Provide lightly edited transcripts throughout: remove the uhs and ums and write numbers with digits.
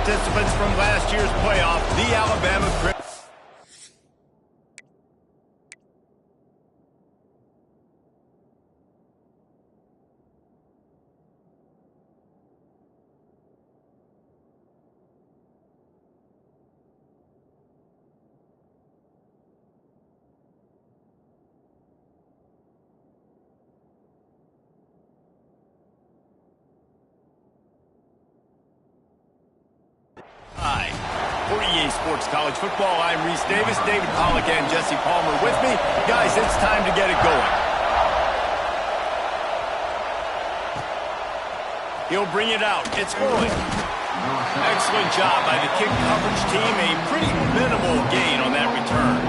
participants from last year's playoff, the Alabama Crimson. Hi. For EA Sports College Football, I'm Reese Davis, David Pollack, and Jesse Palmer with me. Guys, it's time to get it going. He'll bring it out. It's early. Excellent job by the kick coverage team. A pretty minimal gain on that return.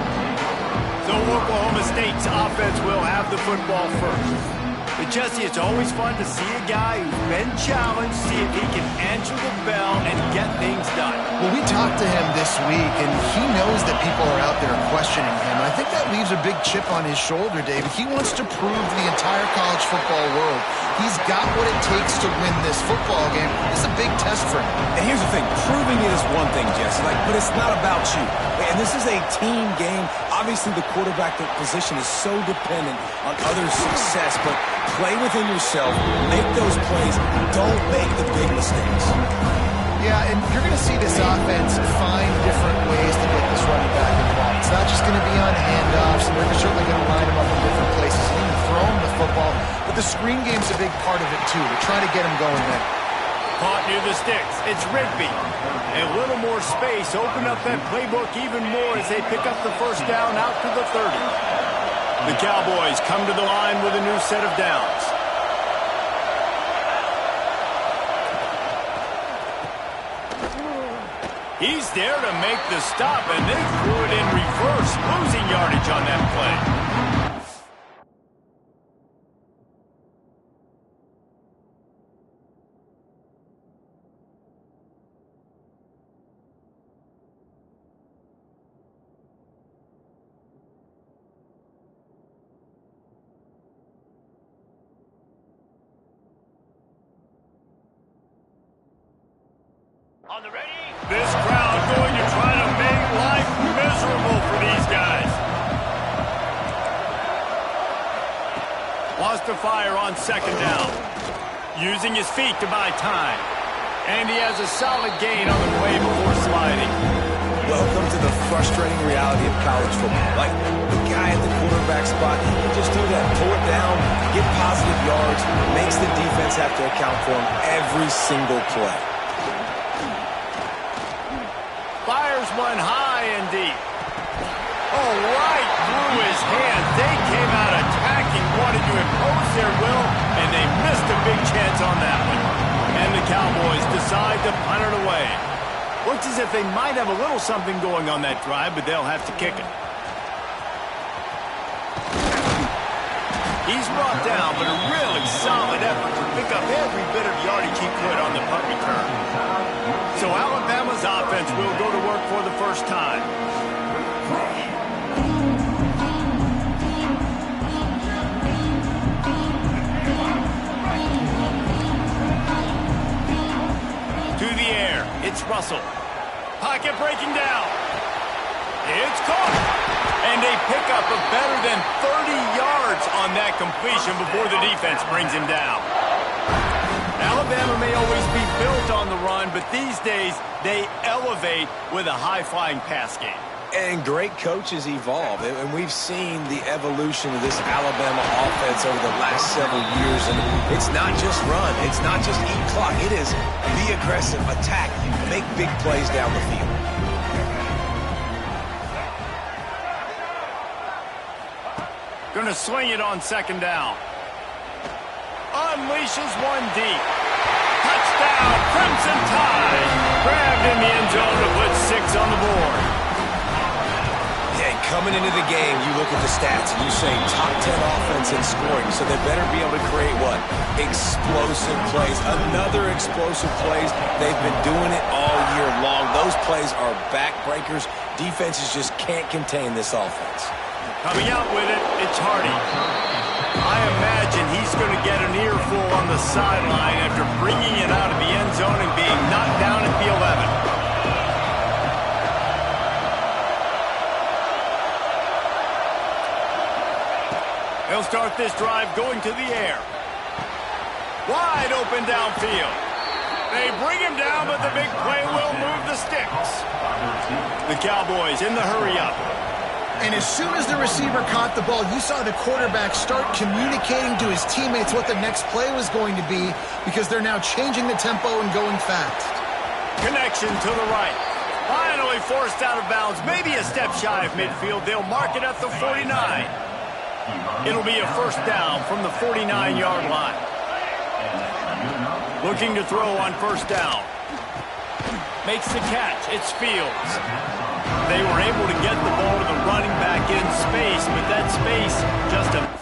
So Oklahoma State's offense will have the football first. But Jesse, it's always fun to see a guy who's been challenged, see if he can answer the bell and get things done. Well, we talked to him this week, and he knows that people are out there questioning him. And I think that leaves a big chip on his shoulder, David. He wants to prove to the entire college football world he's got what it takes to win this football game. This is a big test for him. And here's the thing. Proving it is one thing, Jesse, but it's not about you. And this is a team game. Obviously, the quarterback position is so dependent on others' success, but play within yourself, make those plays, don't make the big mistakes. Yeah, and you're going to see this offense find different ways to get this running back involved. It's not just going to be on handoffs, and they're certainly going to line him up in different places and even throw him the football. But the screen game's a big part of it, too. They're trying to get him going there. Caught near the sticks. It's Rigby. A little more space. Open up that playbook even more as they pick up the first down out to the 30. The Cowboys come to the line with a new set of downs. He's there to make the stop, and they threw it in reverse, losing yardage on that play. On the ready? This crowd going to try to make life miserable for these guys. Lost to fire on second down. Using his feet to buy time. And he has a solid gain on the play before sliding. Welcome to the frustrating reality of college football. Like, the guy at the quarterback spot, he can just do that. Pull it down, get positive yards, makes the defense have to account for him every single play. Fires one high and deep. Oh, right through his hand. They came out attacking, wanted to impose their will, and they missed a big chance on that one. And the Cowboys decide to punt it away. Looks as if they might have a little something going on that drive, but they'll have to kick it. He's brought down, but a really solid effort to pick up every bit of yardage he could on the punt return. So Alabama's offense will go to work for the first time. To the air, it's Russell. Pocket breaking down. It's caught. And they pick up a better than 30 yards on that completion before the defense brings him down. Alabama may always be built on the run, but these days they elevate with a high-flying pass game. And great coaches evolve, and we've seen the evolution of this Alabama offense over the last several years. And it's not just run, it's not just eat clock, it is be aggressive, attack, make big plays down the field. Gonna swing it on second down. Unleashes one deep. Touchdown, Crimson Tide. Grabbed in the end zone to put 6 on the board. Yeah, coming into the game, you look at the stats and you say top 10 offense in scoring, so they better be able to create what? Explosive plays. Another explosive plays. They've been doing it all year long. Those plays are backbreakers. Defenses just can't contain this offense. Coming out with it, it's Hardy. I imagine he's going to get an earful on the sideline after bringing it out of the end zone and being knocked down at the 11. start this drive going to the air. Wide open downfield. They bring him down, but the big play will move the sticks. The Cowboys in the hurry-up. And as soon as the receiver caught the ball, you saw the quarterback start communicating to his teammates what the next play was going to be because they're now changing the tempo and going fast. Connection to the right. Finally forced out of bounds, maybe a step shy of midfield. They'll mark it at the 49. It'll be a first down from the 49-yard line. Looking to throw on first down. Makes the catch. It's Fields. They were able to get the ball to the running back in space, but that space just a...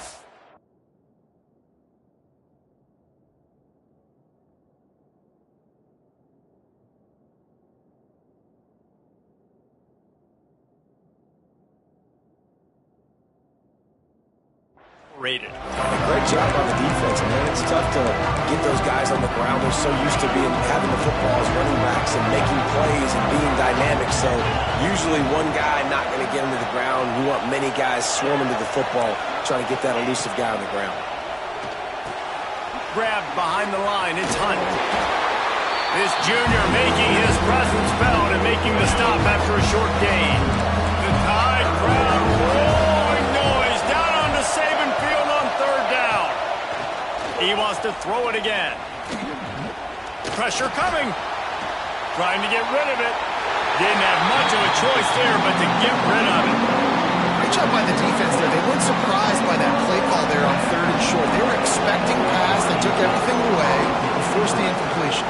rated. Great job on the defense, man. It's tough to get those guys on the ground. They're so used to having the football as running backs and making plays and being dynamic. So usually one guy not going to get him to the ground. We want many guys swarming to the football, trying to get that elusive guy on the ground. Grabbed behind the line. It's Hunt. This junior making his presence felt and making the stop after a short gain. The Tide crowd rolling noise down onto Saban Field on third down. He wants to throw it again. Pressure coming. Trying to get rid of it. Didn't have much of a choice there, but to get rid of it. Great job by the defense there. They weren't surprised by that play call there on third and short. They were expecting pass. They took everything away and forced the incompletion.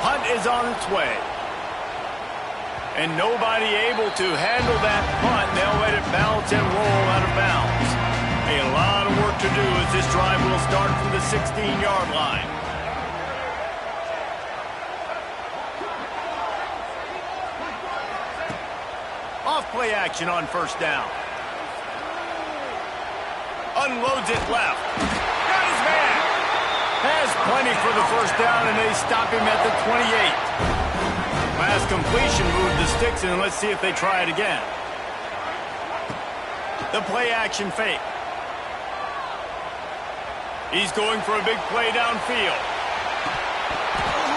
Hunt is on its way. And nobody able to handle that punt. They'll let it bounce and roll out of bounds. A lot of work to do as this drive will start from the 16-yard line. Off play action on first down. Unloads it left. Got his man. Has plenty for the first down, and they stop him at the 28. Last completion moved the sticks, and let's see if they try it again. The play action fake. He's going for a big play downfield.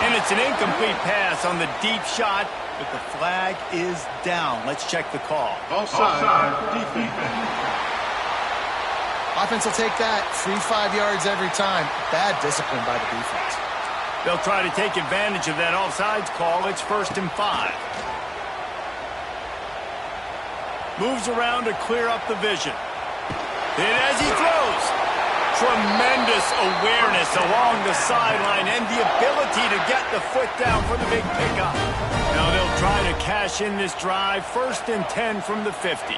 And it's an incomplete pass on the deep shot, but the flag is down. Let's check the call. Offside, defense. Offense will take that. Free 5 yards every time. Bad discipline by the defense. They'll try to take advantage of that offsides call. It's 1st and 5. Moves around to clear up the vision. And as he throws, tremendous awareness along the sideline and the ability to get the foot down for the big pickup. Now they'll try to cash in this drive. 1st and 10 from the 50.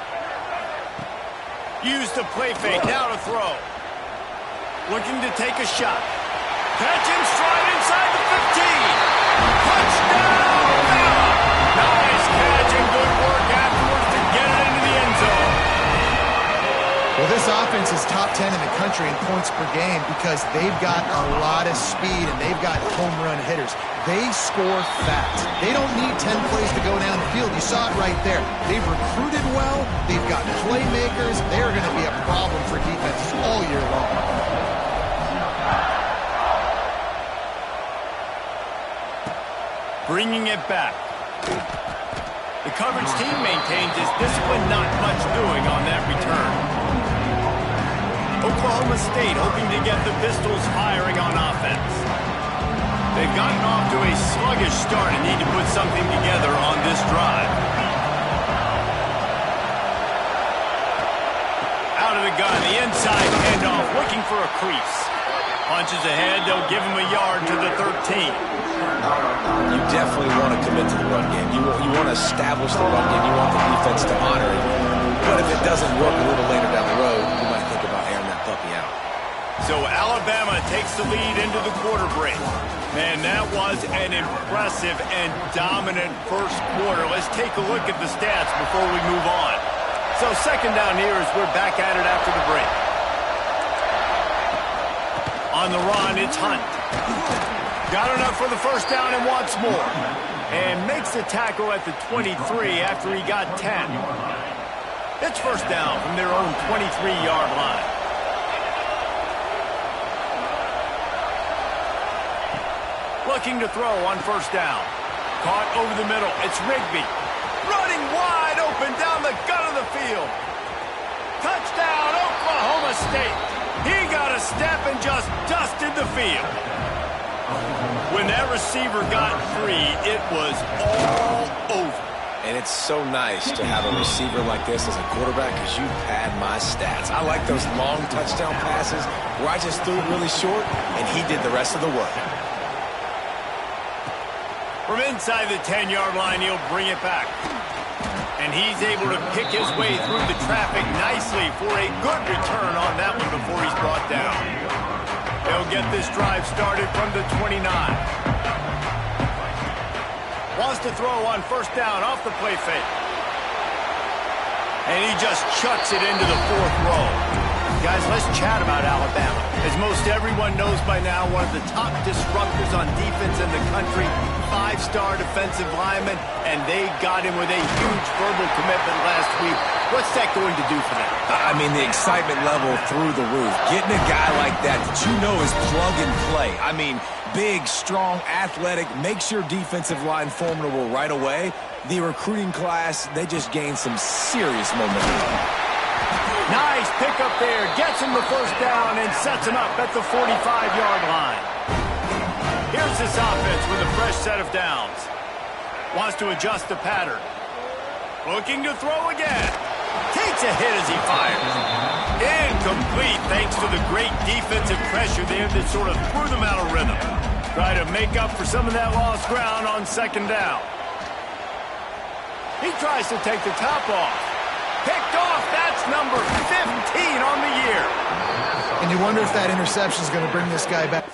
Use the play fake. Now to throw. Looking to take a shot. Catch in stride inside the 15. Touchdown, Alabama. Nice catch and good work afterwards to get it into the end zone. Well, this offense is top 10 in the country in points per game because they've got a lot of speed and they've got home run hitters. They score fast. They don't need 10 plays to go down the field. You saw it right there. They've recruited well. They've got playmakers. They're going to be a problem for defenses all year long. Bringing it back. The coverage team maintains its discipline, not much doing on that return. Oklahoma State hoping to get the Pistols firing on offense. They've gotten off to a sluggish start and need to put something together on this drive. Out of the gun, the inside handoff, looking for a crease. Punches ahead, they'll give him a yard to the 13. You definitely want to commit to the run game. You want to establish the run game. You want the defense to honor it. But if it doesn't work a little later down the road, you might think about airing that puppy out. So Alabama takes the lead into the quarter break. Man, that was an impressive and dominant first quarter. Let's take a look at the stats before we move on. So second down here as we're back at it after the break. On the run, it's Hunt. Got enough for the first down and wants more. And makes the tackle at the 23 after he got 10. It's first down from their own 23-yard line. Looking to throw on first down. Caught over the middle. It's Rigby. Running wide open down the gut of the field. Touchdown, Oklahoma State. He got a step and just dusted the field. When that receiver got free, it was all over. And it's so nice to have a receiver like this as a quarterback because you pad my stats. I like those long touchdown passes where I just threw it really short and he did the rest of the work. From inside the 10-yard line, he'll bring it back. And he's able to pick his way through the traffic nicely for a good return on that one before he's brought down. They'll get this drive started from the 29. Wants to throw on first down off the play fake. And he just chucks it into the fourth row. Guys, let's chat about Alabama. As most everyone knows by now, one of the top disruptors on defense in the country, five-star defensive lineman, and they got him with a huge verbal commitment last week. What's that going to do for them? I mean, the excitement level through the roof. Getting a guy like that you know is plug and play. I mean, big, strong, athletic, makes your defensive line formidable right away. The recruiting class, they just gained some serious momentum. Nice pickup there. Gets him the first down and sets him up at the 45-yard line. Here's this offense with a fresh set of downs. Wants to adjust the pattern. Looking to throw again. Takes a hit as he fires. Incomplete thanks to the great defensive pressure there that sort of threw them out of rhythm. Try to make up for some of that lost ground on second down. He tries to take the top off. Picked off. That's number 15 on the year. And you wonder if that interception is going to bring this guy back.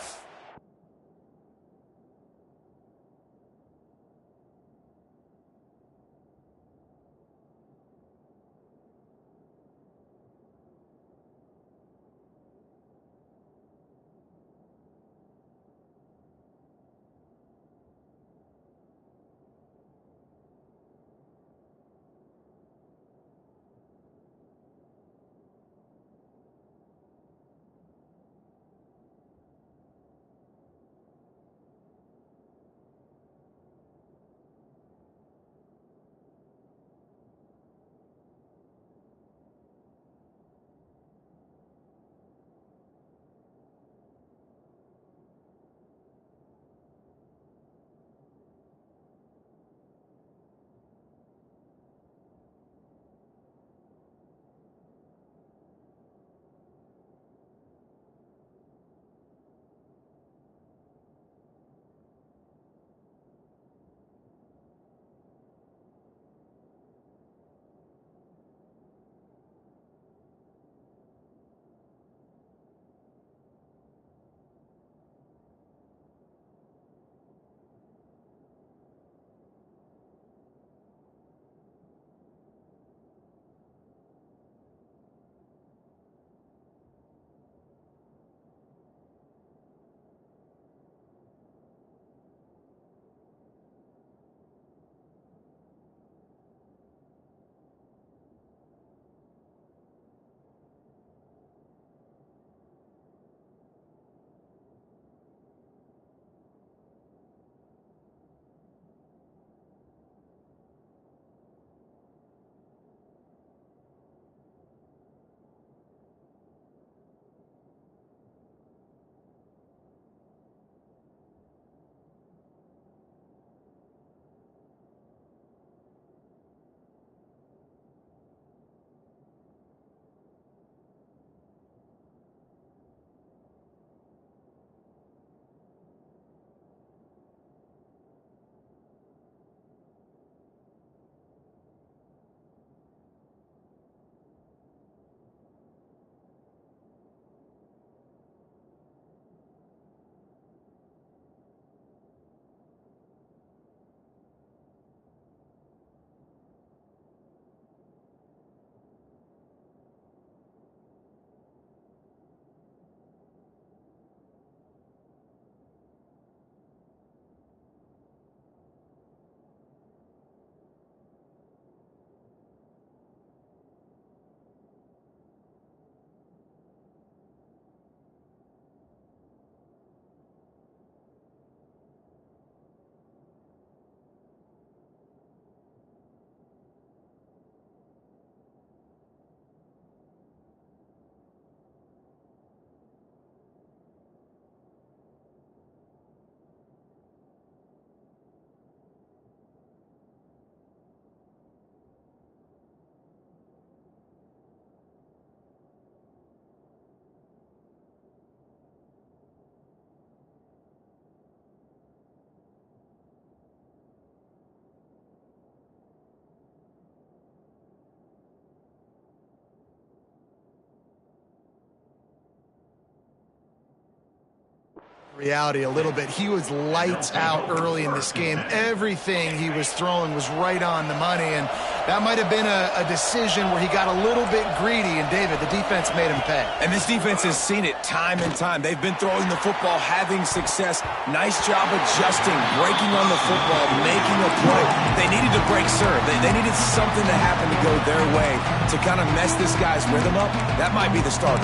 reality a little bit. He was lights out early in this game. Everything he was throwing was right on the money, and that might have been a decision where he got a little bit greedy, and David, the defense made him pay. And this defense has seen it time and time. They've been throwing the football, having success. Nice job adjusting, breaking on the football, making a play. They needed to break serve. They needed something to happen to go their way to kind of mess this guy's rhythm up. That might be the starter.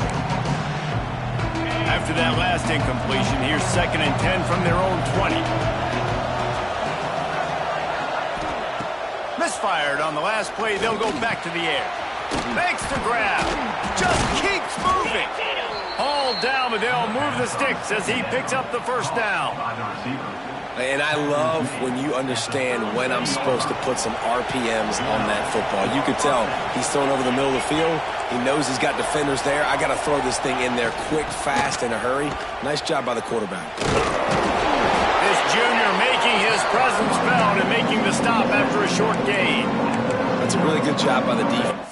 After that last incompletion, here's 2nd and 10 from their own 20. Misfired on the last play. They'll go back to the air. Makes the grab. Just keeps moving. Hauled down, but they'll move the sticks as he picks up the first down. And I love when you understand when I'm supposed to put some RPMs on that football. You could tell he's thrown over the middle of the field. He knows he's got defenders there. I got to throw this thing in there quick, fast, in a hurry. Nice job by the quarterback. This junior making his presence felt and making the stop after a short gain. That's a really good job by the defense.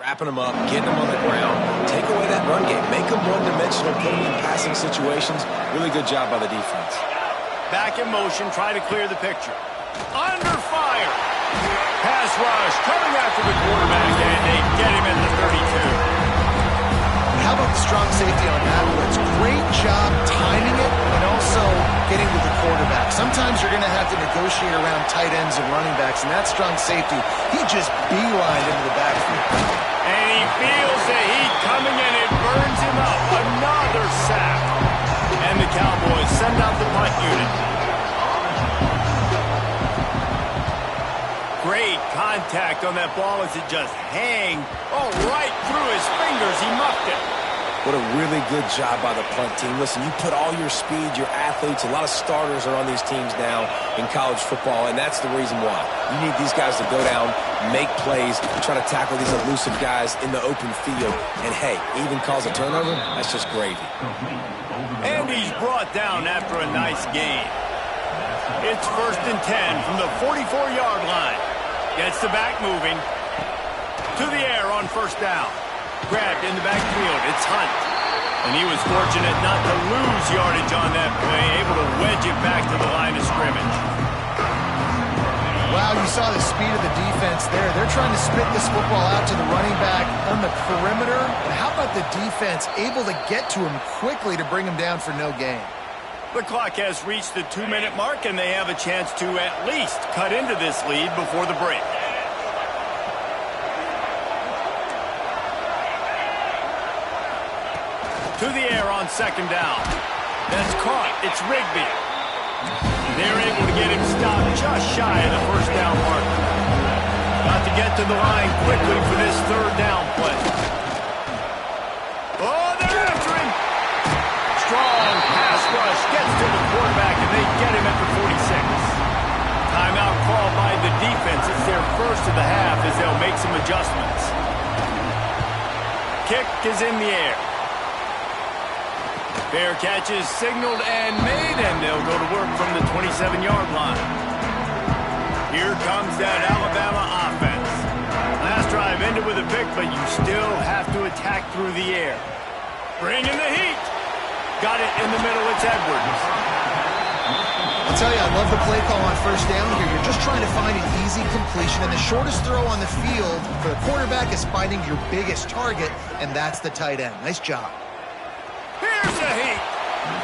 Wrapping them up, getting them on the ground, take away that run game, make them one-dimensional, put them in passing situations. Really good job by the defense. Back in motion, try to clear the picture. Under fire. Pass rush coming after the quarterback, and they get him at the 32. How about the strong safety on that blitz? Great job timing it and also getting to the quarterback. Sometimes you're going to have to negotiate around tight ends and running backs, and that strong safety, he just beelined into the backfield. And he feels the heat coming, and it burns him up. Another sack. And the Cowboys send out the punt unit. Great contact on that ball as it just hangs. Oh, right through his fingers. He muffed it. What a really good job by the punt team. Listen, you put all your speed, your athletes, a lot of starters are on these teams now in college football, and that's the reason why. You need these guys to go down, make plays, try to tackle these elusive guys in the open field, and hey, even cause a turnover, that's just gravy. And he's brought down after a nice gain. It's 1st and 10 from the 44-yard line. Gets the back moving. To the air on 1st down. Grabbed in the backfield. It's Hunt. And he was fortunate not to lose yardage on that play, able to wedge it back to the line of scrimmage. Wow, you saw the speed of the defense there. They're trying to spit this football out to the running back on the perimeter. And how about the defense able to get to him quickly to bring him down for no gain? The clock has reached the 2-minute mark, and they have a chance to at least cut into this lead before the break. To the air on 2nd down. That's caught. It's Rigby. They're able to get him stopped just shy of the 1st down mark. Got to get to the line quickly for this 3rd down play. Oh, they're after him. Strong pass rush gets to the quarterback, and they get him at the 46. Timeout called by the defense. It's their first of the half as they'll make some adjustments. Kick is in the air. Fair catch is signaled and made, and they'll go to work from the 27-yard line. Here comes that Alabama offense. Last drive ended with a pick, but you still have to attack through the air. Bring in the heat. Got it in the middle. It's Edwards. I'll tell you, I love the play call on 1st down here. You're just trying to find an easy completion, and the shortest throw on the field for the quarterback is finding your biggest target, and that's the tight end. Nice job. Here's the heat.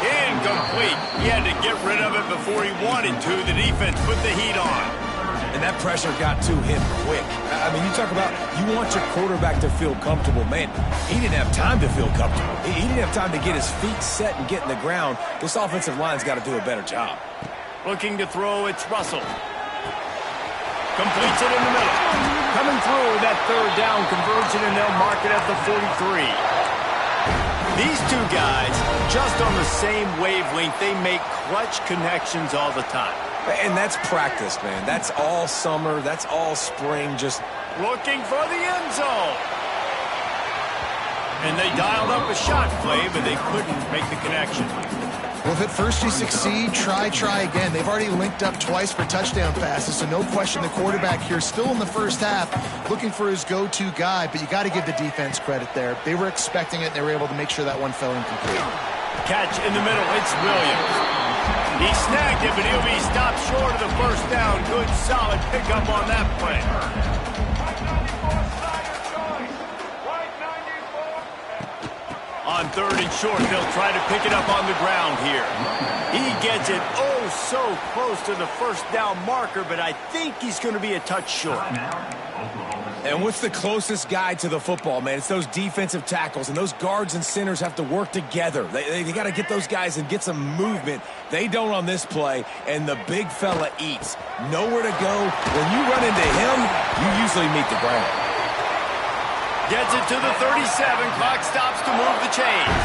Incomplete. He had to get rid of it before he wanted to. The defense put the heat on. And that pressure got to him quick. I mean, you talk about you want your quarterback to feel comfortable. Man, he didn't have time to feel comfortable. He didn't have time to get his feet set and get in the ground. This offensive line's got to do a better job. Looking to throw, it's Russell. Completes it in the middle. Coming through that 3rd down conversion, and they'll mark it at the 43. These two guys, just on the same wavelength, they make clutch connections all the time. And that's practice, man. That's all summer. That's all spring. Just looking for the end zone. And they dialed up a shot play, but they couldn't make the connection. Well, if at first you succeed, try again. They've already linked up twice for touchdown passes, so no question the quarterback here still in the first half looking for his go-to guy, but you got to give the defense credit there. They were expecting it, and they were able to make sure that one fell incomplete. Catch in the middle. It's Williams. He snagged it, but he'll be stopped short of the first down. Good, solid pickup on that play. On 3rd and short, they'll try to pick it up on the ground here. He gets it so close to the first down marker, but I think he's going to be a touch short. And what's the closest guy to the football, man? It's those defensive tackles, and those guards and centers have to work together. They got to get those guys and get some movement. They don't on this play, and the big fella eats. Nowhere to go. When you run into him, you usually meet the ground. Gets it to the 37. Clock stops to move the chains.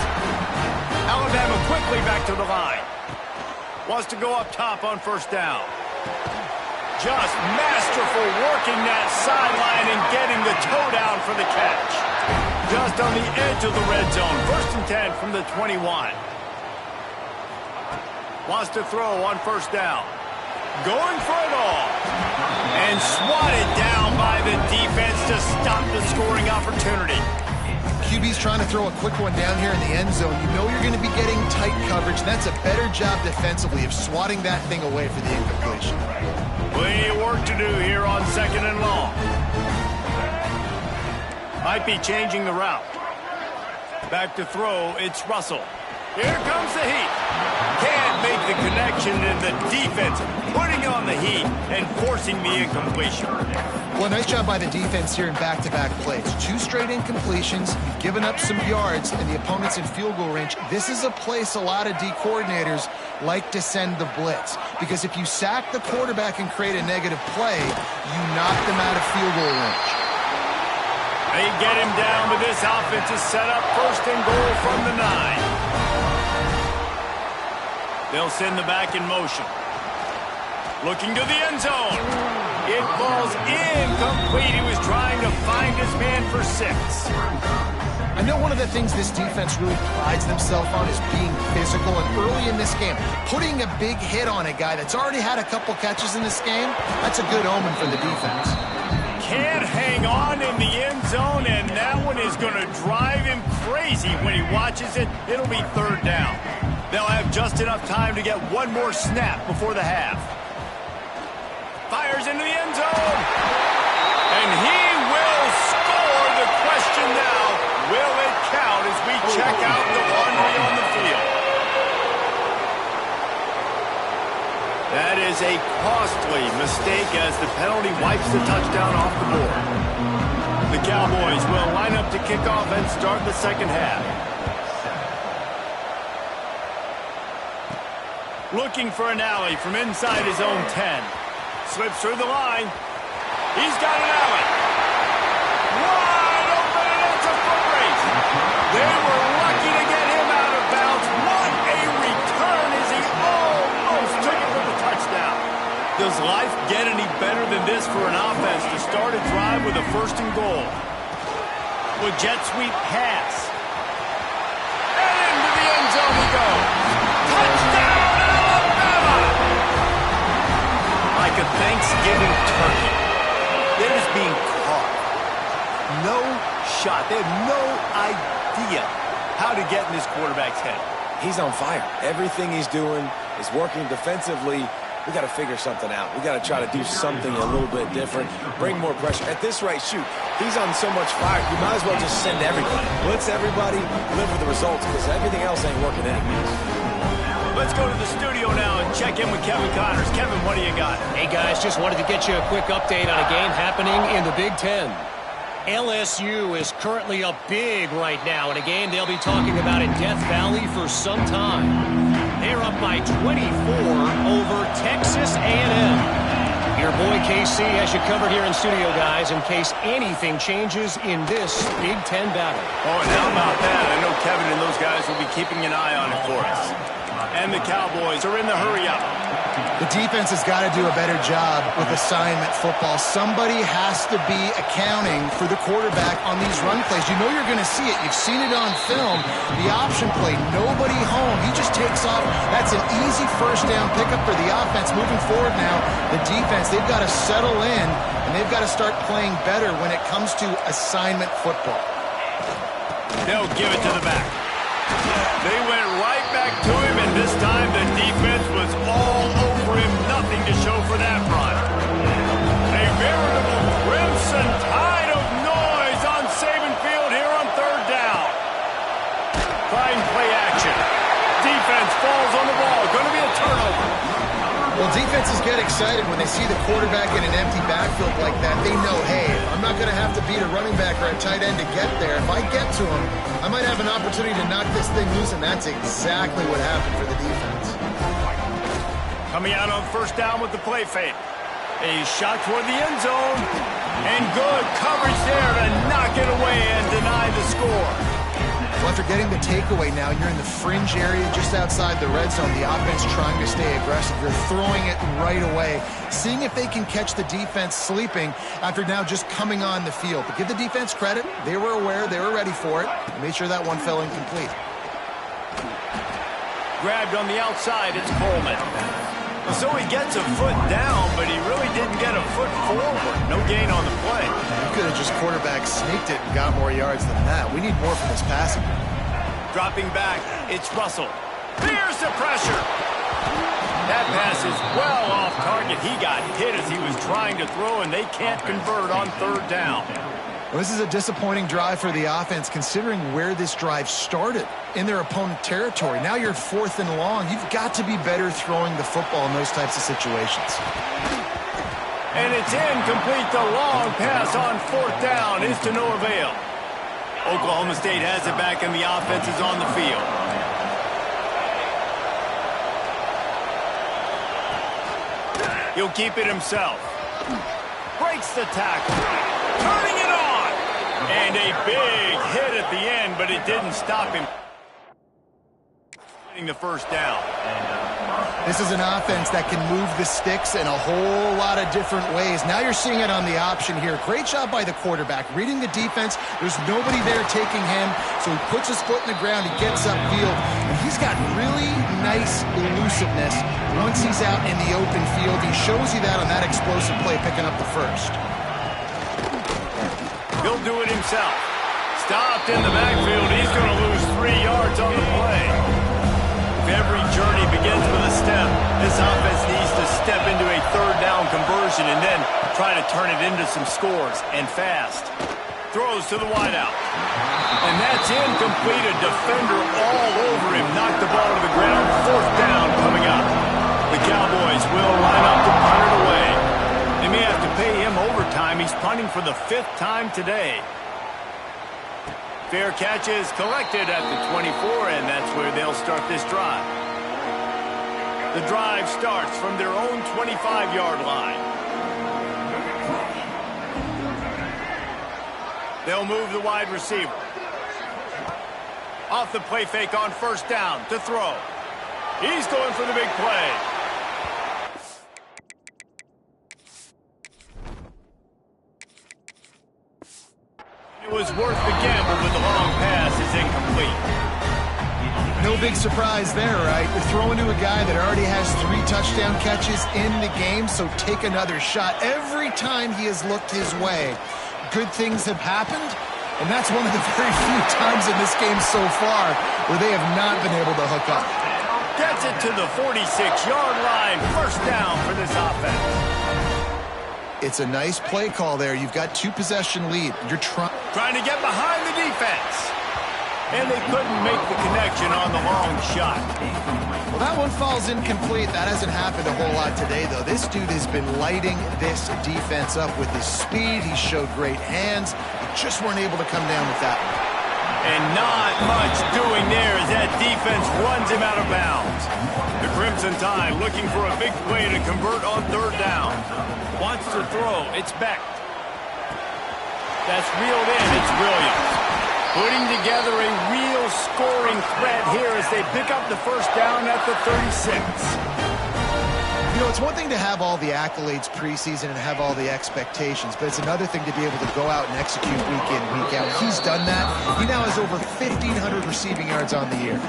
Alabama quickly back to the line. Wants to go up top on first down. Just masterful working that sideline and getting the toe down for the catch. Just on the edge of the red zone. 1st and 10 from the 21. Wants to throw on first down. Going for it all. And swatted down by the defense to stop the scoring opportunity. QB's trying to throw a quick one down here in the end zone. You know you're going to be getting tight coverage. That's a better job defensively of swatting that thing away for the incompletion. Plenty of work to do here on 2nd and long. Might be changing the route. Back to throw, it's Russell. Here comes the heat. Can't make the connection, and the defense putting on the heat and forcing the incompletion. Well, nice job by the defense here in back-to-back plays. 2 straight incompletions. You've given up some yards, and the opponent's in field goal range. This is a place a lot of D coordinators like to send the blitz, because if you sack the quarterback and create a negative play, you knock them out of field goal range. They get him down, but this offense is set up 1st and goal from the 9. They'll send the back in motion. Looking to the end zone. It falls incomplete. He was trying to find his man for 6. I know one of the things this defense really prides themselves on is being physical, and early in this game, putting a big hit on a guy that's already had a couple catches in this game, that's a good omen for the defense. Can't hang on in the end zone, and that one is going to drive him crazy when he watches it. It'll be 3rd down. They'll have just enough time to get one more snap before the half. Fires into the end zone. And he will score. The question now, will it count as we check out the laundry on the field? That is a costly mistake as the penalty wipes the touchdown off the board. The Cowboys will line up to kick off and start the 2nd half. Looking for an alley from inside his own 10. Slips through the line. He's got an alley. Wide open, and it's a foot race. They were lucky to get him out of bounds. What a return as he almost took it for the touchdown. Does life get any better than this for an offense to start a drive with a 1st and goal? With jet sweep pass. And into the end zone we go. Touchdown! Like a Thanksgiving turkey. They're just being caught. No shot. They have no idea how to get in this quarterback's head. He's on fire. Everything he's doing is working defensively. We got to figure something out. We got to try to do something a little bit different. Bring more pressure. At this rate, shoot, he's on so much fire. You might as well just send everybody. Blitz everybody, live with the results, because everything else ain't working anyways. Let's go to the studio now and check in with Kevin Connors. Kevin, what do you got? Hey, guys, just wanted to get you a quick update on a game happening in the Big Ten. LSU is currently up big right now in a game they'll be talking about in Death Valley for some time. They're up by 24 over Texas A&M. Your boy KC has you covered here in studio, guys, in case anything changes in this Big Ten battle. Oh, and how about that? I know Kevin and those guys will be keeping an eye on it for us. And the Cowboys are in the hurry-up. The defense has got to do a better job with assignment football. Somebody has to be accounting for the quarterback on these run plays. You know you're going to see it. You've seen it on film. The option play, nobody home. He just takes off. That's an easy first down pickup for the offense. Moving forward now, the defense, they've got to settle in, and they've got to start playing better when it comes to assignment football. They'll give it to the back. They went right back to him, and this time the defense was all over him. Nothing to show for that run. A veritable crimson tide of noise on Saban Field here on third down. Fine play action. Defense falls on the ball. Going to be a turnover. Well, defenses get excited when they see the quarterback in an empty backfield like that. They know, hey, I'm not going to have to beat a running back or a tight end to get there. If I get to him, I might have an opportunity to knock this thing loose, and that's exactly what happened for the defense. Coming out on first down with the play fake. A shot toward the end zone. And good coverage there to knock it away and deny the score. Well, after getting the takeaway now, you're in the fringe area just outside the red zone. The offense trying to stay aggressive. You're throwing it right away, seeing if they can catch the defense sleeping after now just coming on the field. But give the defense credit. They were aware. They were ready for it. Made sure that one fell incomplete. Grabbed on the outside. It's Coleman. So he gets a foot down, but he really didn't get a foot forward. No gain on the play. You could have just quarterback sneaked it and got more yards than that. We need more from this passing. Dropping back, it's Russell. Here's the pressure. That pass is well off target. He got hit as he was trying to throw, and they can't convert on third down. Well, this is a disappointing drive for the offense, considering where this drive started, in their opponent territory. Now you're 4th and long. You've got to be better throwing the football in those types of situations. And it's incomplete. The long pass on 4th down is to no avail. Oklahoma State has it back, and the offense is on the field. He'll keep it himself. Breaks the tackle. Turning it on. And a big hit at the end, but it didn't stop him getting the first down. This is an offense that can move the sticks in a whole lot of different ways. Now you're seeing it on the option here. Great job by the quarterback. Reading the defense. There's nobody there taking him, so he puts his foot in the ground. He gets upfield. And he's got really nice elusiveness once he's out in the open field. He shows you that on that explosive play, picking up the first. He'll do it himself. Stopped in the backfield. He's going to lose 3 yards on the play. If every journey begins with a step, this offense needs to step into a third down conversion and then try to turn it into some scores, and fast. Throws to the wideout. And that's incomplete. A defender all over him. Knocked the ball to the ground. 4th down coming up. The Cowboys will line up to punt it away. They may have to pay him overtime. He's punting for the 5th time today. Fair catch is collected at the 24, and that's where they'll start this drive. The drive starts from their own 25-yard line. They'll move the wide receiver. Off the play fake on first down to throw. He's going for the big play. It was worth the gamble, but the long pass is incomplete. No big surprise there, right? You're throwing to a guy that already has 3 touchdown catches in the game, so take another shot. Every time he has looked his way, good things have happened, and that's one of the very few times in this game so far where they have not been able to hook up. Gets it to the 46-yard line. First down for this offense. It's a nice play call there. You've got 2-possession lead. You're trying to get behind the defense. And they couldn't make the connection on the long shot. Well, that one falls incomplete. That hasn't happened a whole lot today, though. This dude has been lighting this defense up with his speed. He showed great hands. They just weren't able to come down with that one. And not much doing there as that defense runs him out of bounds. The Crimson Tide looking for a big play to convert on third down. Wants to throw. It's Beck. That's reeled in. It's Williams. Putting together a real scoring threat here as they pick up the first down at the 36. know, it's one thing to have all the accolades preseason and have all the expectations, but it's another thing to be able to go out and execute week in, week out. He's done that. He now has over 1,500 receiving yards on the year.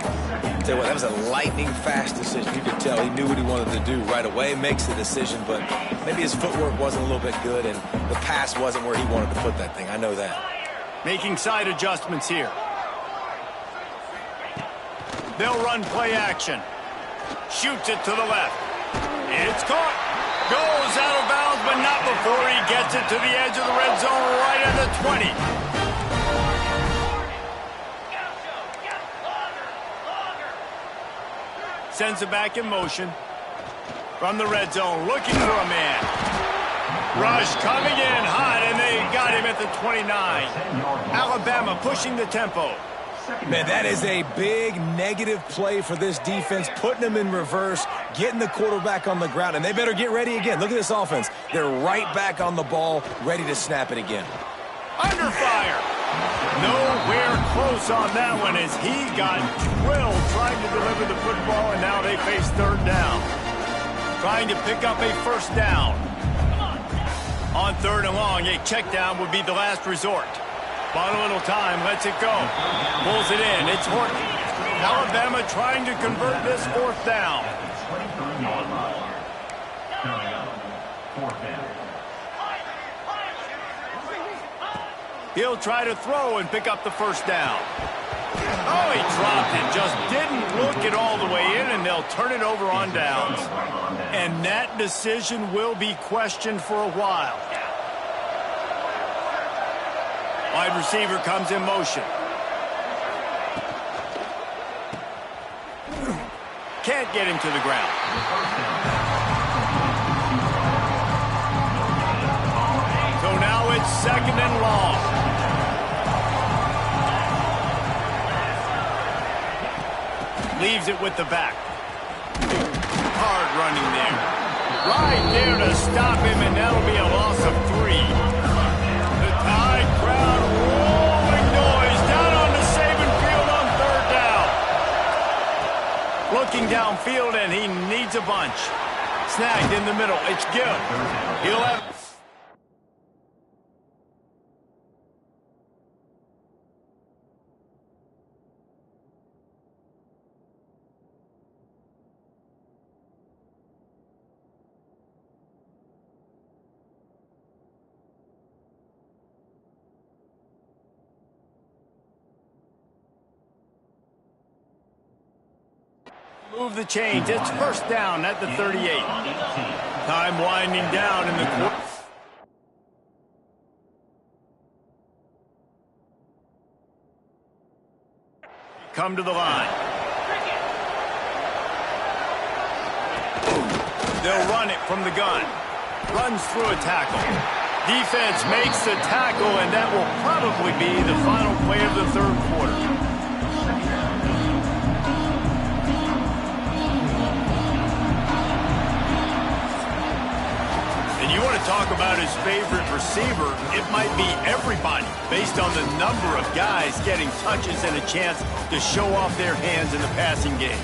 Tell you what, that was a lightning-fast decision. You could tell he knew what he wanted to do right away. Makes the decision, but maybe his footwork wasn't a little bit good, and the pass wasn't where he wanted to put that thing. I know that. Making side adjustments here. They'll run play action. Shoots it to the left. It's caught. Goes out of bounds, but not before he gets it to the edge of the red zone right at the 20. Sends it back in motion. From the red zone, looking for a man. Rush coming in hot, and they got him at the 29. Alabama pushing the tempo. Man, that is a big negative play for this defense, putting them in reverse, getting the quarterback on the ground, and they better get ready again. Look at this offense. They're right back on the ball, ready to snap it again. Under fire. Nowhere close on that one as he got drilled trying to deliver the football, and now they face third down. Trying to pick up a first down. On third and long, a check down would be the last resort. Bought a little time, lets it go. Pulls it in, it's Horton. Alabama trying to convert this fourth down. He'll try to throw and pick up the first down. Oh, he dropped it, just didn't look it all the way in, and they'll turn it over on downs. And that decision will be questioned for a while. Wide receiver comes in motion. Can't get him to the ground. So now it's second and long. Leaves it with the back. Hard running there. Right there to stop him, and that'll be a loss of 3. The Tide crowd rolling noise down on the Saban field on third down. Looking downfield, and he needs a bunch. Snagged in the middle. It's Gill. He'll have... Move the chains. It's first down at the 38. Time winding down in the quarter. Come to the line. They'll run it from the gun. Runs through a tackle. Defense makes the tackle, and that will probably be the final play of the third quarter. You want to talk about his favorite receiver, it might be everybody based on the number of guys getting touches and a chance to show off their hands in the passing game.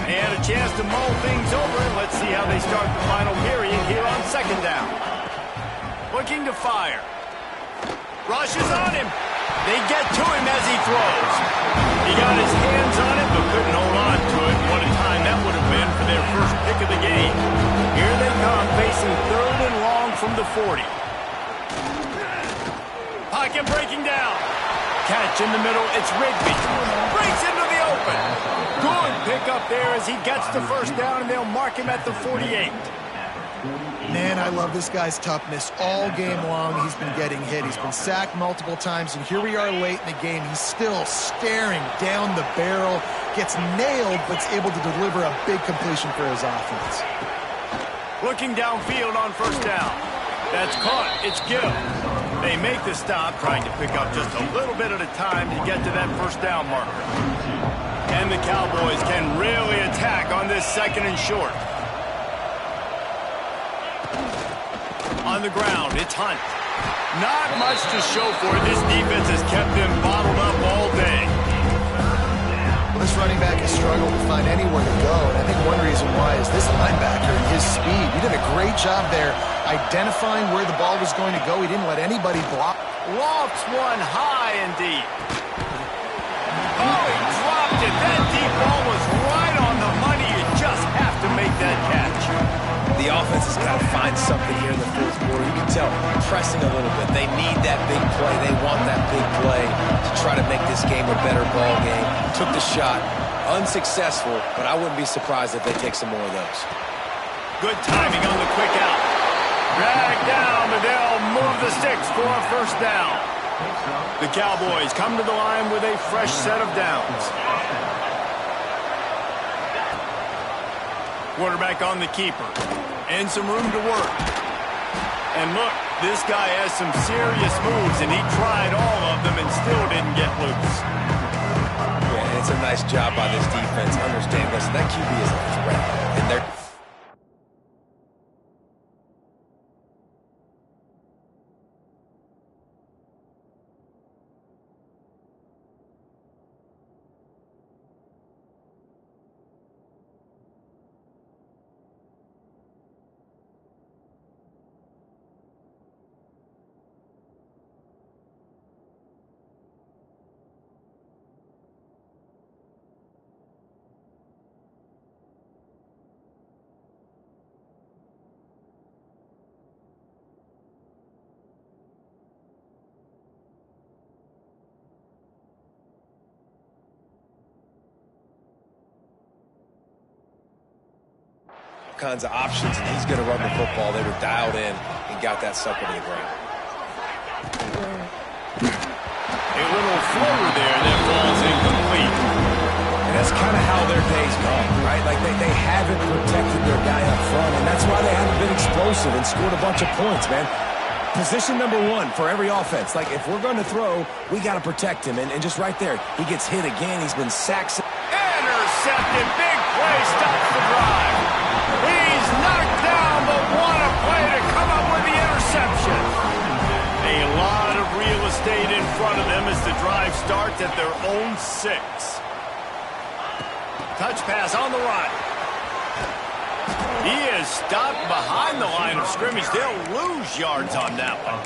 They had a chance to mull things over. Let's see how they start the final period here on second down. Looking to fire. Rushes on him. They get to him as he throws. He got his hands on it, but couldn't hold on to it. What a time that would have been for their first pick of the game. Here they come, facing third and long from the 40. Pocket breaking down. Catch in the middle, it's Rigby. Breaks into the open. Good pick up there as he gets the first down, and they'll mark him at the 48. Man, I love this guy's toughness. All game long, he's been getting hit. He's been sacked multiple times, and here we are late in the game. He's still staring down the barrel, gets nailed, but's able to deliver a big completion for his offense. Looking downfield on first down. That's caught. It's Gill. They make the stop, trying to pick up just a little bit at a time to get to that first down marker. And the Cowboys can really attack on this second and short. On the ground, it's Hunt. Not much to show for it. This defense has kept them bottled up all day. Well, this running back has struggled to find anywhere to go, and I think one reason why is this linebacker and his speed. He did a great job there identifying where the ball was going to go. He didn't let anybody block. Lofts one high and deep. Oh, he dropped it. That deep ball was right on the money. You just have to make that catch. The offense has got to find something here in the fourth quarter. You can tell, pressing a little bit. They need that big play. They want that big play to try to make this game a better ball game. Took the shot. Unsuccessful, but I wouldn't be surprised if they take some more of those. Good timing on the quick out. Drag down, but they'll move the sticks for a first down. The Cowboys come to the line with a fresh set of downs. Quarterback on the keeper. And some room to work. And look, this guy has some serious moves, and he tried all of them and still didn't get loose. Yeah, and it's a nice job by this defense. Understand, listen, that QB is a threat. And they're... kinds of options, and he's going to run the football. They were dialed in and got that sucker to the ground. A little floater there that falls incomplete. And that's kind of how their day's gone, right? Like they haven't protected their guy up front, and that's why they haven't been explosive and scored a bunch of points, man. Position number one for every offense. Like, if we're going to throw, we got to protect him. And just right there, he gets hit again. He's been sacked. Intercepted. Big play stops the drive. He's knocked down, but what a play to come up with the interception. A lot of real estate in front of them as the drive starts at their own 6. Touch pass on the run. He is stopped behind the line of scrimmage. They'll lose yards on that one.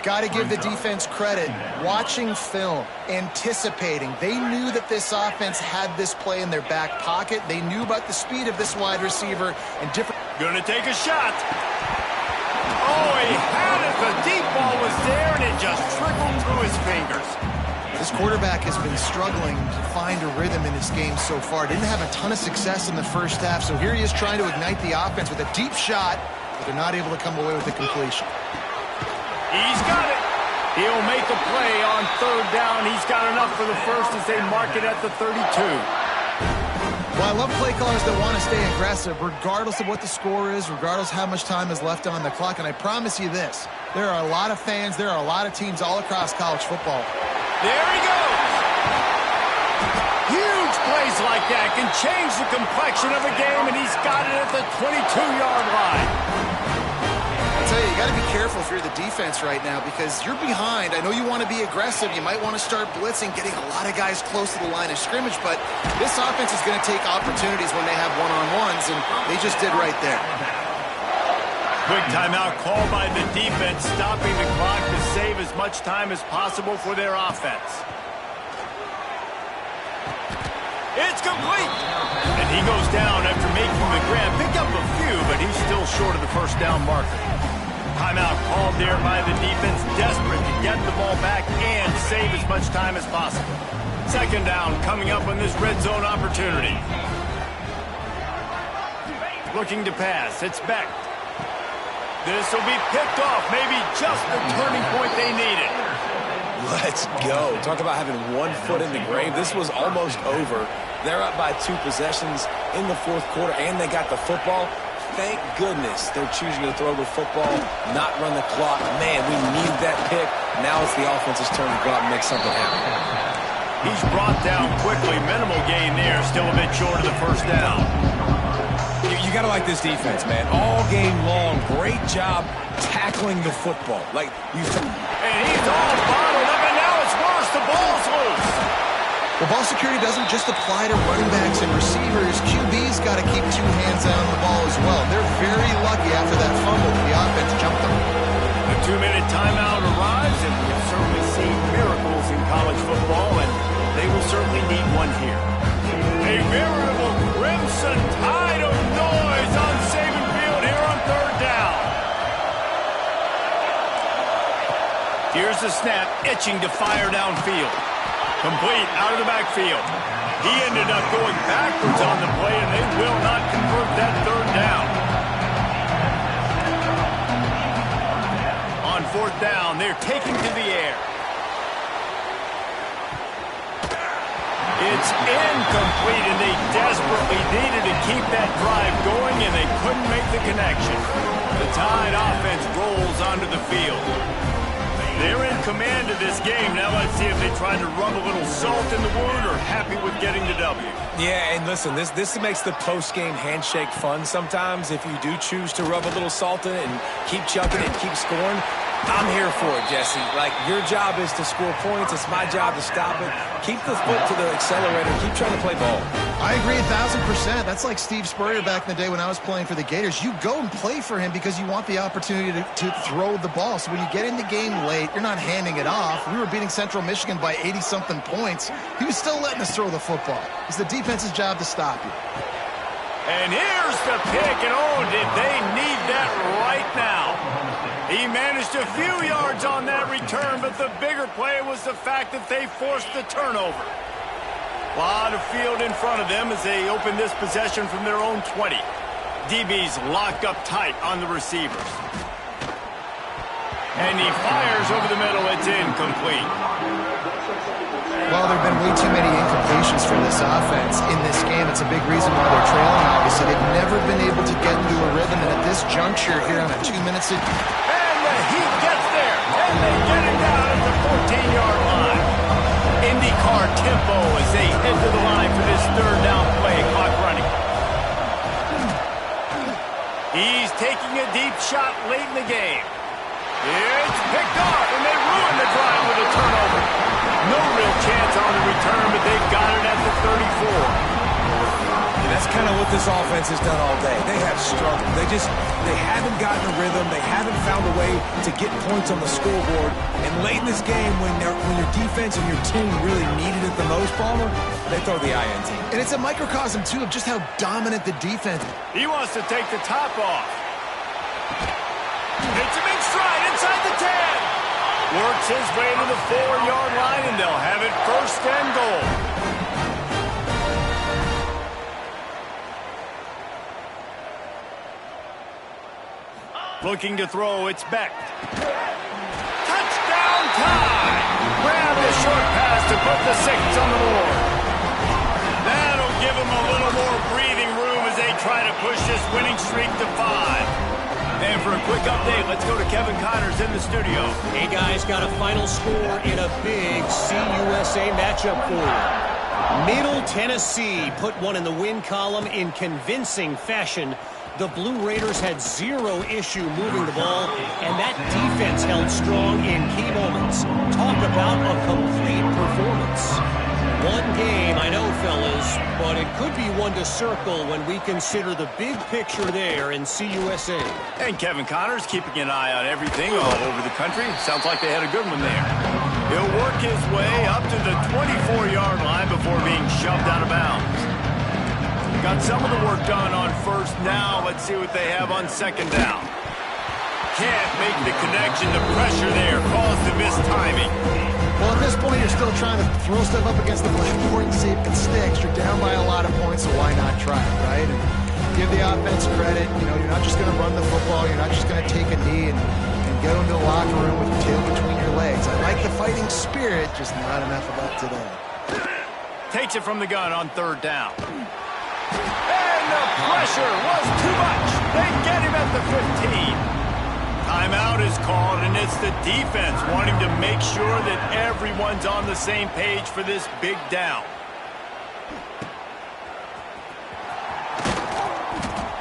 Got to give the defense credit. Watching film, anticipating. They knew that this offense had this play in their back pocket. They knew about the speed of this wide receiver and different. Gonna take a shot. Oh, he had it. The deep ball was there, and it just trickled through his fingers. This quarterback has been struggling to find a rhythm in this game so far. Didn't have a ton of success in the first half, so here he is trying to ignite the offense with a deep shot, but they're not able to come away with the completion. He's got it. He'll make a play on third down. He's got enough for the first as they mark it at the 32. Well, I love play callers that want to stay aggressive, regardless of what the score is, regardless how much time is left on the clock. And I promise you this, there are a lot of fans, there are a lot of teams all across college football. There he goes. Huge plays like that can change the complexion of a game, and he's got it at the 22-yard line. I tell you, you got to be careful if you're the defense right now because you're behind. I know you want to be aggressive. You might want to start blitzing, getting a lot of guys close to the line of scrimmage, but this offense is going to take opportunities when they have one-on-ones, and they just did right there. Quick timeout called by the defense, stopping the clock to save as much time as possible for their offense. It's complete. And he goes down after making the grab. Picked up a few, but he's still short of the first down marker. Timeout called there by the defense, desperate to get the ball back and save as much time as possible. Second down coming up on this red zone opportunity. Looking to pass. It's Beck. This will be picked off. Maybe just the turning point they needed. Let's go. Talk about having one foot in the grave. This was almost over. They're up by 2 possessions in the fourth quarter, and they got the football. Thank goodness they're choosing to throw the football, not run the clock. Man, we needed that pick. Now it's the offense's turn to go out and make something happen. He's brought down quickly. Minimal gain there. Still a bit short of the first down. You got to like this defense, man. All game long, great job tackling the football. Like you. And he's all bottled up, and now it's worse. The ball's loose. Well, ball security doesn't just apply to running backs and receivers. QB's got to keep two hands on the ball as well. They're very lucky after that fumble. The offense jumped them. The 2-minute timeout arrives, and we've certainly seen miracles in college football, and they will certainly need one here. A veritable crimson tide of noise on Saban Field here on third down. Here's the snap, itching to fire downfield. Complete out of the backfield. He ended up going backwards on the play, and they will not convert that third down. On fourth down, they're taking to the air. It's incomplete, and they desperately needed to keep that drive going, and they couldn't make the connection. The Tide offense rolls onto the field. They're in command of this game. Now let's see if they try to rub a little salt in the wound or happy with getting the W. Yeah, and listen, this makes the post-game handshake fun sometimes if you do choose to rub a little salt in it and keep chucking it and keep scoring. I'm here for it, Jesse. Like, your job is to score points. It's my job to stop it. Keep the foot to the accelerator. Keep trying to play ball. I agree 1,000%. That's like Steve Spurrier back in the day when I was playing for the Gators. You go and play for him because you want the opportunity to throw the ball. So when you get in the game late, you're not handing it off. We were beating Central Michigan by 80-something points. He was still letting us throw the football. It's the defense's job to stop you. And here's the pick, and oh, did they need that right now. He managed a few yards on that return, but the bigger play was the fact that they forced the turnover. A lot of field in front of them as they open this possession from their own 20. DB's locked up tight on the receivers. And he fires over the middle. It's incomplete. Well, there have been way too many incompletions for this offense in this game. It's a big reason why they're trailing, obviously. They've never been able to get into a rhythm, and at this juncture here on a 2-minute... And the Heat gets there, and they get it down at the 14-yard line. IndyCar tempo as they head to the line for this third down play. Clock running. He's taking a deep shot late in the game. It's picked off, and they ruin the drive with a turnover. No real chance on the return, but they've got it at the 34. And that's kind of what this offense has done all day. They have struggled. They haven't gotten a rhythm. They haven't found a way to get points on the scoreboard. And late in this game, when your defense and your team really needed it the most, Palmer, they throw the INT. And it's a microcosm, too, of just how dominant the defense is. He wants to take the top off. It's a big stride inside the 10. Works his way to the 4-yard line, and they'll have it first and goal. Looking to throw, it's Beck. Touchdown Tide! Grab the short pass to put the 6 on the board. That'll give them a little more breathing room as they try to push this winning streak to 5. And for a quick update, let's go to Kevin Connors in the studio. Hey, guys, got a final score in a big CUSA matchup for you. Middle Tennessee put one in the win column in convincing fashion. The Blue Raiders had zero issue moving the ball, and that defense held strong in key moments. Talk about a complete performance. One game, I know, fellas, but it could be one to circle when we consider the big picture there in CUSA. And Kevin Connors keeping an eye on everything all over the country. Sounds like they had a good one there. He'll work his way up to the 24-yard line before being shoved out of bounds. Got some of the work done on first. Now let's see what they have on second down. Can't make the connection. The pressure there caused the mistiming. Well, at this point, you're still trying to throw stuff up against the blackboard and see if it sticks. You're down by a lot of points, so why not try it, right? And give the offense credit. You know, you're not just going to run the football. You're not just going to take a knee and get into the locker room with your tail between your legs. I like the fighting spirit, just not enough of that today. Takes it from the gun on third down. And the pressure was too much. They get him at the 15. Timeout is called, and it's the defense wanting to make sure that everyone's on the same page for this big down.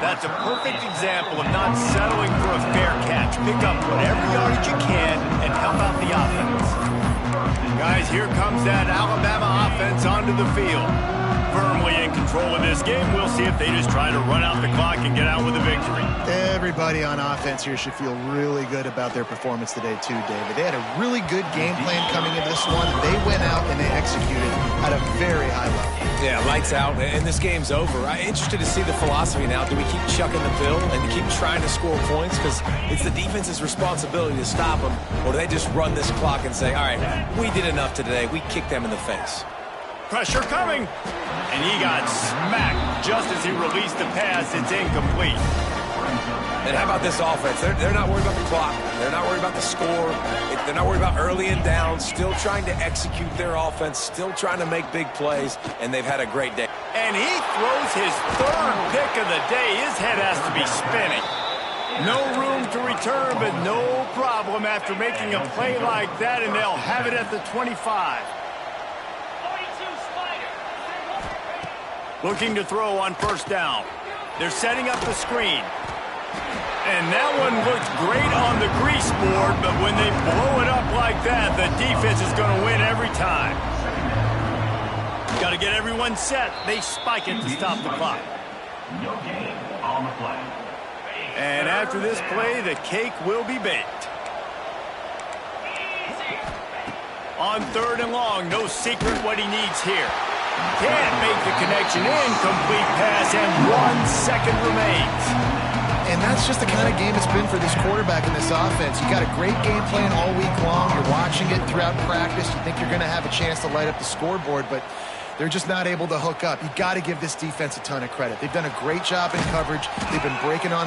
That's a perfect example of not settling for a fair catch. Pick up whatever yardage you can and help out the offense. Guys, here comes that Alabama offense onto the field. Firmly in control of this game. We'll see if they just try to run out the clock and get out with a victory. Everybody on offense here should feel really good about their performance today too, David. They had a really good game plan coming into this one. They went out and they executed at a very high level. Yeah, lights out, and this game's over. I'm interested to see the philosophy now. Do we keep chucking the pill and keep trying to score points? Because it's the defense's responsibility to stop them. Or do they just run this clock and say, all right, we did enough today. We kicked them in the face. Pressure coming. And he got smacked just as he released the pass. It's incomplete. And how about this offense? They're not worried about the clock. They're not worried about the score. They're not worried about early and down. Still trying to execute their offense. Still trying to make big plays. And they've had a great day. And he throws his third pick of the day. His head has to be spinning. No room to return, but no problem after making a play like that. And they'll have it at the 25. Looking to throw on first down. They're setting up the screen. And that one looked great on the grease board, but when they blow it up like that, the defense is going to win every time. Got to get everyone set. They spike it to stop the clock. No gain on the play. And after this play, the cake will be baked. On third and long, no secret what he needs here. Can't make the connection. Incomplete pass, and 1 second remains. And that's just the kind of game it's been for this quarterback in this offense. You got a great game plan all week long. You're watching it throughout practice. You think you're going to have a chance to light up the scoreboard, but they're just not able to hook up. You got to give this defense a ton of credit. They've done a great job in coverage. They've been breaking on